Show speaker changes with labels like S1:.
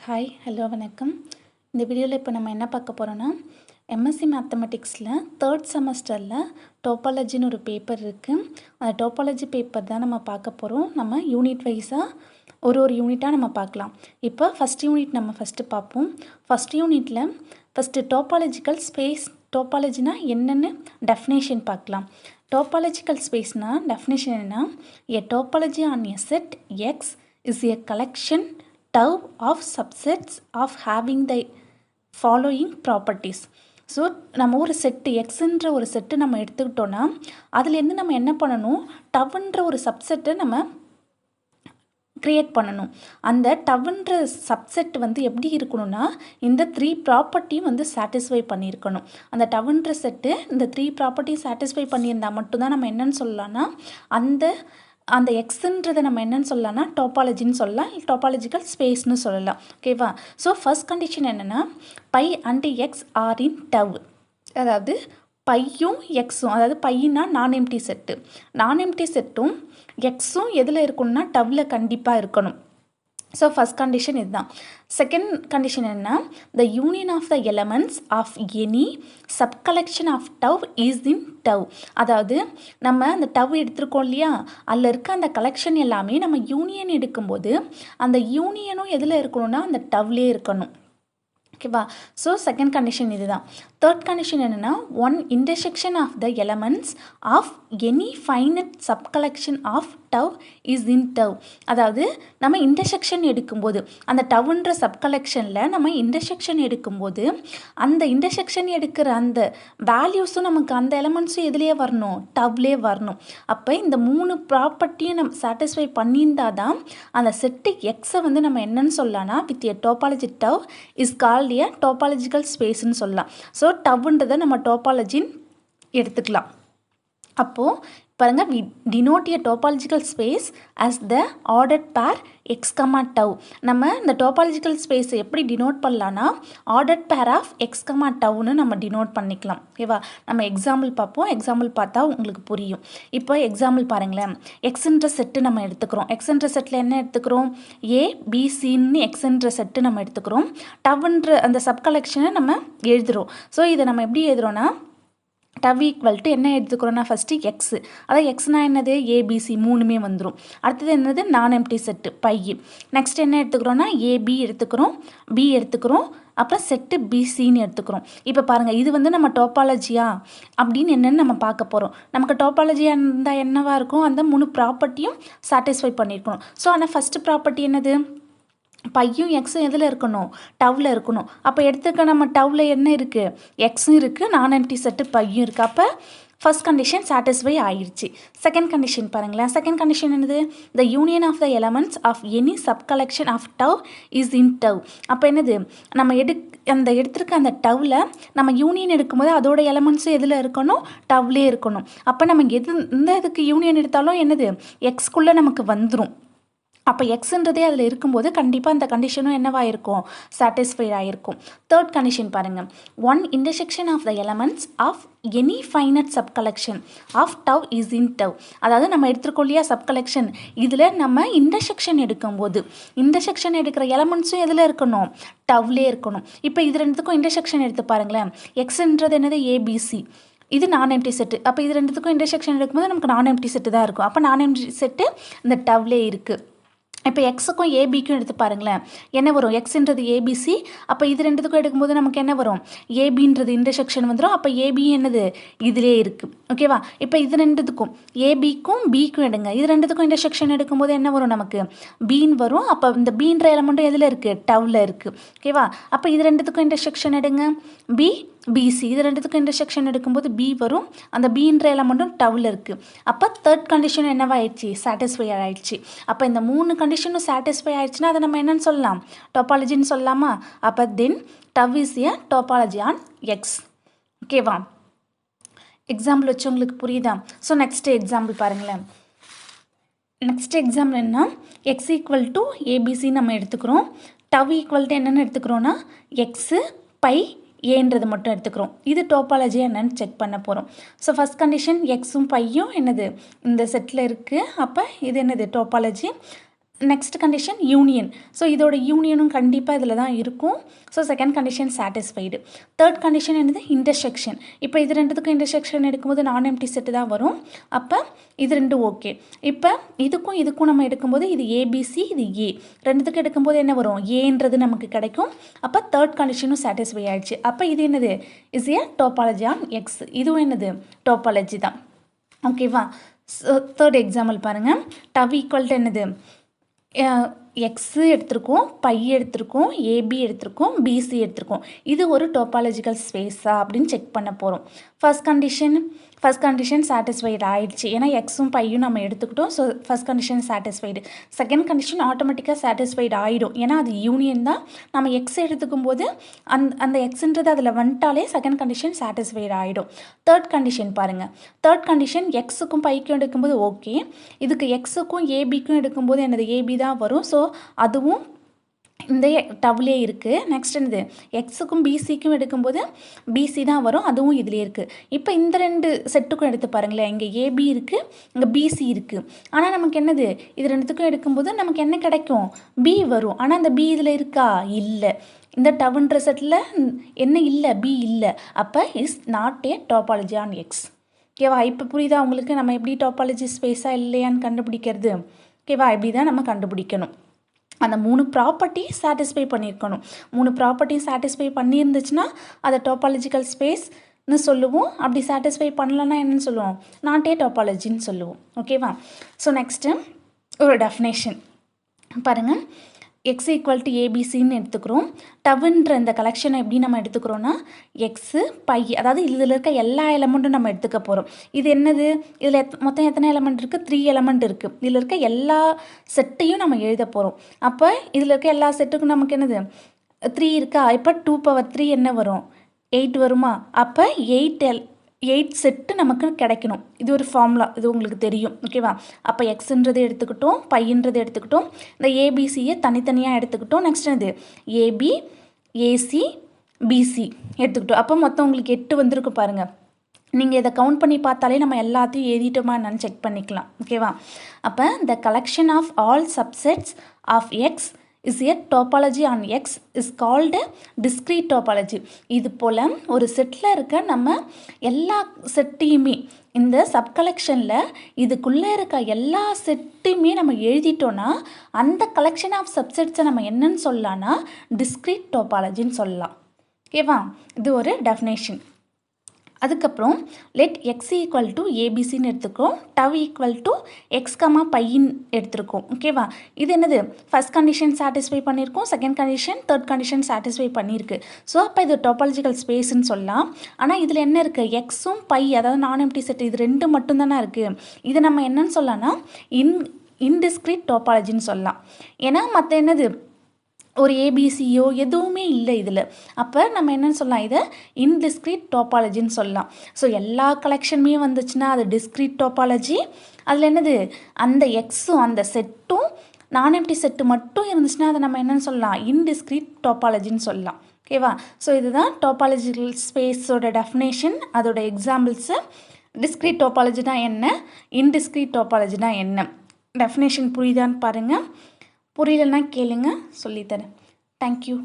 S1: Hi hello வணக்கம். இந்த வீடியோவில் இப்போ நம்ம என்ன பார்க்க போகிறோன்னா, எம்எஸ்சி மேத்தமெட்டிக்ஸில் 3rd செமஸ்டரில் டோபாலஜின்னு ஒரு பேப்பர் இருக்குது. அந்த டோபாலஜி பேப்பர் தான் நம்ம பார்க்க போகிறோம். நம்ம யூனிட் வைஸாக ஒரு யூனிட்டாக நம்ம பார்க்கலாம். இப்போ ஃபஸ்ட் யூனிட் நம்ம ஃபஸ்ட்டு பார்ப்போம். ஃபஸ்ட் யூனிட்டில் ஃபஸ்ட்டு டோபாலஜிக்கல் ஸ்பேஸ், டோபாலஜினா என்னென்னு டெஃபினேஷன் பார்க்கலாம். டோபாலஜிக்கல் ஸ்பேஸ்னால் டெஃபினேஷன் என்ன? A topology on a set X is a collection tau of subsets of having the following properties. So நம்ம ஒரு செட்டு எக்ஸுன்ற ஒரு செட்டு நம்ம எடுத்துக்கிட்டோன்னா அதுலேருந்து நம்ம என்ன பண்ணணும், டவுன்ற ஒரு சப்செட்டை நம்ம க்ரியேட் பண்ணணும். அந்த டவுன்ற சப்செட் எப்படி இருக்கணும்னா இந்த 3 ப்ராப்பர்ட்டியும் சாட்டிஸ்ஃபை பண்ணியிருக்கணும். அந்த டவுன்ற செட்டு இந்த 3 ப்ராப்பர்ட்டியும் சாட்டிஸ்ஃபை பண்ணியிருந்தால் மட்டும்தான் நம்ம என்னன்னு சொல்லலாம்னா அந்த எக்ஸுன்றதை நம்ம என்னன்னு சொல்லலாம்னா டோபாலஜின்னு சொல்லலாம், டோபாலஜிக்கல் ஸ்பேஸ்னு சொல்லலாம். ஓகேவா? ஸோ ஃபர்ஸ்ட் கண்டிஷன் என்னென்னா phi and x are in tau. அதாவது பையும் எக்ஸும், அதாவது பையனா non empty set, non empty செட்டும் எக்ஸும் எதில் இருக்கணும்னா டவ்வில் கண்டிப்பாக இருக்கணும். ஸோ ஃபஸ்ட் கண்டிஷன் இதுதான். செகண்ட் கண்டிஷன் என்ன? The union of the elements of any sub collection of tau is in tau. அதாவது நம்ம அந்த டவ் எடுத்துருக்கோம் இல்லையா, அதில் இருக்க அந்த கலெக்ஷன் எல்லாமே நம்ம யூனியன் எடுக்கும்போது அந்த யூனியனும் எதில் இருக்கணும்னா அந்த டவ்லேயே இருக்கணும். ஓகேவா? ஸோ செகண்ட் கண்டிஷன் இதுதான். தேர்ட் கண்டிஷன் என்னென்னா one intersection of the elements of any finite sub collection of tau is in tau. அதாவது நம்ம இன்டர்செக்ஷன் எடுக்கும்போது அந்த டவ்ன்ற சப் கலெக்ஷனில் நம்ம இன்டர்செக்ஷன் எடுக்கும்போது அந்த இன்டர்செக்ஷன் எடுக்கிற அந்த வேல்யூஸும் நமக்கு அந்த எலமெண்ட்ஸும் எதுலேயே வரணும், டவ்லேயே வரணும். அப்போ இந்த 3 ப்ராப்பர்ட்டியும் நம்ம சாட்டிஸ்ஃபை பண்ணியிருந்தால் தான் அந்த செட்டு எக்ஸை நம்ம என்னன்னு சொல்லலாம்னா with a topology tau is called a topological ஸ்பேஸ்ன்னு சொல்லலாம். ஸோ டவ்ன்றதை நம்ம டோபாலஜின்னு எடுத்துக்கலாம். அப்போது பாருங்கள், we denote a topological space as the ordered pair x, tau. நம்ம இந்த டோபாலஜிக்கல் ஸ்பேஸை எப்படி டினோட் பண்ணலான்னா ஆர்டர்ட் பேர் ஆஃப் x, டவுன்னு நம்ம டினோட் பண்ணிக்கலாம். ஓகேவா? நம்ம எக்ஸாம்பிள் பார்ப்போம். எக்ஸாம்பிள் பார்த்தா உங்களுக்கு புரியும். இப்போ எக்ஸாம்பிள் பாருங்களேன். எக்ஸுன்ற செட்டு நம்ம எடுத்துக்கிறோம். எக்ஸுன்ற செட்டில் என்ன எடுத்துக்கிறோம்? ஏபிசின்னு எக்ஸுன்ற செட்டு நம்ம எடுத்துக்கிறோம். டவுன்ற அந்த சப் கலெக்ஷனை நம்ம எழுதுகிறோம். ஸோ இதை நம்ம எப்படி எழுதுகிறோன்னா டவ் ஈக்குவல் டு என்ன எடுத்துக்கிறோன்னா ஃபஸ்ட்டு எக்ஸு, அதாவது எக்ஸ்னா என்னது ஏபிசி 3மே வந்துடும். அடுத்தது என்னது நான் எம்டி செட்டு பை. நெக்ஸ்ட் என்ன எடுத்துக்கிறோன்னா ஏபி எடுத்துக்கிறோம், பி எடுத்துக்கிறோம், அப்புறம் செட்டு பிசின்னு எடுத்துக்கிறோம். இப்போ பாருங்கள், இது நம்ம டோபாலஜியா அப்படின்னு என்னென்னு நம்ம பார்க்க போகிறோம். நமக்கு டோபாலஜியாக இருந்தால் என்னவாக இருக்கும், அந்த 3 ப்ராப்பர்ட்டியும் சாட்டிஸ்ஃபை பண்ணியிருக்கணும். ஸோ ஆனால் ஃபஸ்ட்டு ப்ராப்பர்ட்டி என்னது? பையும் எக்ஸும் எதில் இருக்கணும், டவ்வில் இருக்கணும். அப்போ எடுத்துக்க நம்ம டவ்வில் என்ன இருக்குது, எக்ஸும் இருக்குது, நான் எம்டி செட்டு பையும் இருக்குது. அப்போ ஃபர்ஸ்ட் கண்டிஷன் சாட்டிஸ்ஃபை ஆயிடுச்சு. செகண்ட் கண்டிஷன் பாருங்களேன். செகண்ட் கண்டிஷன் என்னது? The union of the elements of any sub collection of tau is in tau. அப்போ என்னது, நம்ம எடுத்திருக்க அந்த டவ்வில் நம்ம யூனியன் எடுக்கும்போது அதோட எலமெண்ட்ஸும் எதில் இருக்கணும், டவ்லேயே இருக்கணும். அப்போ நம்ம எந்த இதுக்கு யூனியன் எடுத்தாலும் என்னது எக்ஸ்குள்ளே நமக்கு வந்துடும். அப்போ எக்ஸுன்றதே அதில் இருக்கும்போது கண்டிப்பாக அந்த கண்டிஷனும் என்னவாக இருக்கும், சாட்டிஸ்ஃபைட் ஆகிருக்கும். தேர்ட் கண்டிஷன் பாருங்கள். One intersection of the elements of any finite sub collection of tau is in tau. அதாவது நம்ம எடுத்துருக்கோம் இல்லையா சப் கலெக்ஷன், இதில் நம்ம இன்டர்செக்ஷன் எடுக்கும்போது இன்டர்செக்ஷன் எடுக்கிற எலமெண்ட்ஸும் எதில் இருக்கணும், டவ்லேயே இருக்கணும். இப்போ இது ரெண்டுத்துக்கும் இன்டர்செக்ஷன் எடுத்து பாருங்களேன். எக்ஸுன்றது என்னது ஏபிசி, இது நான் எம்டி செட்டு. அப்போ இது ரெண்டுத்துக்கும் இன்டர்செக்ஷன் எடுக்கும்போது நமக்கு நான் எம்டி செட்டு தான் இருக்கும். அப்போ நான் எம்டி செட்டு இந்த டவ்லேயே இருக்குது. இப்போ எக்ஸுக்கும் ஏபிக்கும் எடுத்து பாருங்களேன், என்ன வரும்? எக்ஸுன்றது ஏபிசி. அப்போ இது ரெண்டுத்துக்கும் எடுக்கும்போது நமக்கு என்ன வரும், ஏபின்றது இன்டர்செக்ஷன் வந்துடும். அப்போ ஏபி என்னது இதிலே இருக்குது. ஓகேவா? இப்போ இது ரெண்டுத்துக்கும் ஏபிக்கும் பிக்கும் எடுங்க. இது ரெண்டுத்துக்கும் இன்டர்செக்ஷன் எடுக்கும்போது என்ன வரும், நமக்கு பீன் வரும். அப்போ இந்த பீன்ற எலமெண்ட்டும் எதில் இருக்குது, டவ்வில் இருக்குது. ஓகேவா? அப்போ இது ரெண்டுத்துக்கும் இன்டர்செக்ஷன் எடுங்க, பி பிசி. இது ரெண்டுத்துக்கும் இன்டர்செக்ஷன் எடுக்கும்போது பி வரும். அந்த பீன்ற எலமெண்ட்டும் டவ்வில் இருக்குது. அப்போ தேர்ட் கண்டிஷன் என்னவாயிடுச்சு, சாட்டிஸ்ஃபை ஆயிடுச்சு. அப்போ இந்த 3 கண்டிஷனும் சாட்டிஸ்ஃபை ஆயிடுச்சுன்னா அதை நம்ம என்னன்னு சொல்லலாம், டோபாலஜின்னு சொல்லலாமா? அப்போ then tau is a topology on X. ஓகேவா? எக்ஸாம்பிள் வச்சு உங்களுக்கு புரியுதா? ஸோ நெக்ஸ்ட் எக்ஸாம்பிள் பாருங்களேன். நெக்ஸ்ட் எக்ஸாம்பிள் என்ன, எக்ஸ் ஈக்குவல் டு ஏபிசி நம்ம எடுத்துக்கிறோம். டவ் ஈக்குவல் டு என்னென்னு எடுத்துக்கிறோன்னா எக்ஸு பை ஏன்றது மட்டும் எடுத்துக்கிறோம். இது டோபாலஜி என்னன்னு செக் பண்ண போகிறோம். ஸோ ஃபஸ்ட் கண்டிஷன் எக்ஸும் பையும் என்னது இந்த செட்டில் இருக்குது. அப்போ இது என்னது topology. Next condition union. So இதோட யூனியனும் கண்டிப்பாக இதில் தான் இருக்கும். So second condition satisfied. Third condition என்னது இன்டர்செக்ஷன். இப்போ இது ரெண்டுத்துக்கும் இன்டர்செக்ஷன் எடுக்கும்போது நான் எம்டி செட்டு தான் வரும். அப்போ இது ரெண்டும் ஓகே. இப்போ இதுக்கும் நம்ம எடுக்கும்போது இது ஏபிசி இது ஏ ரெண்டுத்துக்கும் எடுக்கும்போது என்ன வரும் ஏன்றது நமக்கு கிடைக்கும். அப்போ தேர்ட் கண்டிஷனும் சாட்டிஸ்ஃபை ஆயிடுச்சு. அப்போ இது என்னது is a topology on X. இதுவும் என்னது டோபாலஜி தான். ஓகேவா. தேர்ட் எக்ஸாம்பிள் பாருங்கள். டவ் ஈக்குவல் டு என்னது எக்ஸு எடுத்திருக்கோம், பை எடுத்திருக்கோம், ஏபி எடுத்திருக்கோம், பிசி எடுத்திருக்கோம். இது ஒரு டோபாலஜிக்கல் ஸ்பேஸா அப்படின்னு செக் பண்ண போகிறோம். ஃபர்ஸ்ட் கண்டிஷன் சாட்டிஸ்ஃபைடு ஆயிடுச்சு. ஏன்னா எக்ஸும் பையும் நம்ம எடுத்துக்கிட்டோம். So first condition satisfied. Second condition ஆட்டோமேட்டிக்காக சாட்டிஸ்ஃபைடு ஆகிடும். ஏன்னா அது யூனியன் தான். நம்ம எக்ஸ் எடுத்துக்கும் போது அந்த எக்ஸுன்றது அதில் வந்துட்டாலே செகண்ட் கண்டிஷன் சாட்டிஸ்ஃபைடு ஆகிடும். தேர்ட் கண்டிஷன் பாருங்கள். தேர்ட் கண்டிஷன் எக்ஸுக்கும் பைக்கும் எடுக்கும்போது ஓகே. இதுக்கு எக்ஸுக்கும் ஏபிக்கும் எடுக்கும்போது என்னது ஏபி தான் வரும். ஸோ அதுவும் இந்த டவுலே இருக்குது. நெக்ஸ்ட் என்னது எக்ஸுக்கும் பிசிக்கும் எடுக்கும்போது பிசி தான் வரும். அதுவும் இதிலே இருக்குது. இப்போ இந்த ரெண்டு செட்டுக்கும் எடுத்து பாருங்களேன். இங்கே ஏபி இருக்குது, இங்கே பிசி இருக்குது. ஆனால் நமக்கு என்னது இது ரெண்டுத்துக்கும் எடுக்கும்போது நமக்கு என்ன கிடைக்கும் பி வரும். ஆனால் அந்த பி இதில் இருக்கா இல்லை. இந்த டவுன்ற செட்டில் என்ன இல்லை பி இல்லை. அப்போ is not a topology on X. ஓகேவா. இப்போ புரியுதா உங்களுக்கு நம்ம எப்படி டோபாலஜி ஸ்பேஸாக இல்லையான்னு கண்டுபிடிக்கிறது. ஓகேவா. இப்படி தான் நம்ம கண்டுபிடிக்கணும். அந்த 3 ப்ராப்பர்ட்டி சாட்டிஸ்ஃபை பண்ணியிருக்கணும். 3 ப்ராப்பர்ட்டி சாட்டிஸ்ஃபை பண்ணியிருந்துச்சுன்னா அதை டோபாலஜிக்கல் ஸ்பேஸ்னு சொல்லுவோம். அப்படி சாட்டிஸ்ஃபை பண்ணலன்னா என்னன்னு சொல்லுவோம் நாட் ஏ டோபாலஜின்னு சொல்லுவோம். ஓகேவா. ஸோ நெக்ஸ்ட்டு ஒரு டெஃபினேஷன் பாருங்கள். எக்ஸ் ஈக்குவல் டு ஏபிசின்னு எடுத்துக்கிறோம். டவுன்ற இந்த கலெக்ஷனை எப்படி நம்ம எடுத்துக்கிறோன்னா எக்ஸு பை, அதாவது இதில் இருக்க எல்லா எலமெண்ட்டும் நம்ம எடுத்துக்க போகிறோம். இது என்னது இதில் மொத்தம் எத்தனை எலமெண்ட் இருக்குது 3 எலமெண்ட் இருக்குது. இதில் இருக்க எல்லா செட்டையும் நம்ம எழுத போகிறோம். அப்போ இதில் இருக்க எல்லா செட்டுக்கும் நமக்கு என்னது 3 இருக்கா. இப்போ 2^3 என்ன வரும் 8 வருமா. அப்போ 8 செட்டு நமக்கு கிடைக்கணும். இது ஒரு ஃபார்முலா, இது உங்களுக்கு தெரியும். ஓகேவா. அப்போ எக்ஸுன்றது எடுத்துக்கிட்டோம், பையன்றது எடுத்துக்கிட்டோம், இந்த ஏபிசியை தனித்தனியாக எடுத்துக்கிட்டோம். நெக்ஸ்ட் என்னது ஏபி ஏசி பிசி எடுத்துக்கிட்டோம். அப்போ மொத்தம் உங்களுக்கு 8 வந்திருக்கு பாருங்கள். நீங்கள் இதை கவுண்ட் பண்ணி பார்த்தாலே நம்ம எல்லாத்தையும் எழுதிட்டோமா என்னன்னு செக் பண்ணிக்கலாம். ஓகேவா. அப்போ the collection of all subsets of x is a topology on X is called a discrete topology. இது போல் ஒரு செட்டில் இருக்க நம்ம எல்லா செட்டையுமே இந்த சப்கலெக்ஷனில் இதுக்குள்ளே இருக்க எல்லா செட்டையுமே நம்ம எழுதிட்டோன்னா அந்த கலெக்ஷன் ஆஃப் சப்செட்ஸை நம்ம என்னன்னு சொல்லலாம்னா டிஸ்க்ரீட் டோபாலஜின்னு சொல்லலாம். ஓகேவா. இது ஒரு டெஃபினேஷன். அதுக்கப்புறம் லெட் எக்ஸ் ஈக்குவல் டு ஏபிசின்னு எடுத்துக்கிறோம். Tau equal to X comma பையின்னு எடுத்துருக்கோம். ஓகேவா. இது என்னது ஃபர்ஸ்ட் கண்டிஷன் சாட்டிஸ்ஃபை பண்ணியிருக்கோம், second condition third condition satisfy பண்ணியிருக்கு. ஸோ அப்போ இது டோபாலஜிக்கல் ஸ்பேஸ்ன்னு சொல்லலாம். ஆனால் இதில் என்ன இருக்குது எக்ஸும் பை, அதாவது நான் எம்டி செட், இது ரெண்டு மட்டும்தானே இருக்குது. இது நம்ம என்னன்னு சொல்லலாம்னா இன்டிஸ்க்ரீட் டோபாலஜின்னு சொல்லலாம். ஏன்னா மற்ற என்னது ஒரு ஏபிசியோ எதுவுமே இல்லை இதில். அப்போ நம்ம என்னென்னு சொல்லலாம் இதை இன்டிஸ்க்ரீட் டோபாலஜின்னு சொல்லலாம். ஸோ எல்லா கலெக்ஷனுமே வந்துச்சுன்னா அது டிஸ்க்ரீட் டோபாலஜி. அதில் என்னது அந்த எக்ஸும் அந்த செட்டும் நான் எம்டி செட்டு மட்டும் இருந்துச்சுன்னா அதை நம்ம என்னென்னு சொல்லலாம் இன்டிஸ்க்ரீட் டோபாலஜின்னு சொல்லலாம். ஓகேவா. ஸோ இதுதான் டோபாலஜிக்கல் ஸ்பேஸோட டெஃபினேஷன், அதோட எக்ஸாம்பிள்ஸு. டிஸ்க்ரீட் டோபாலஜினா என்ன, இன்டிஸ்க்ரீட் டோபாலஜினா என்ன, டெஃபினேஷன் புரியுதான்னு பாருங்கள். புரியலன்னா கேளுங்க, சொல்லித்தரேன். தேங்க்யூ.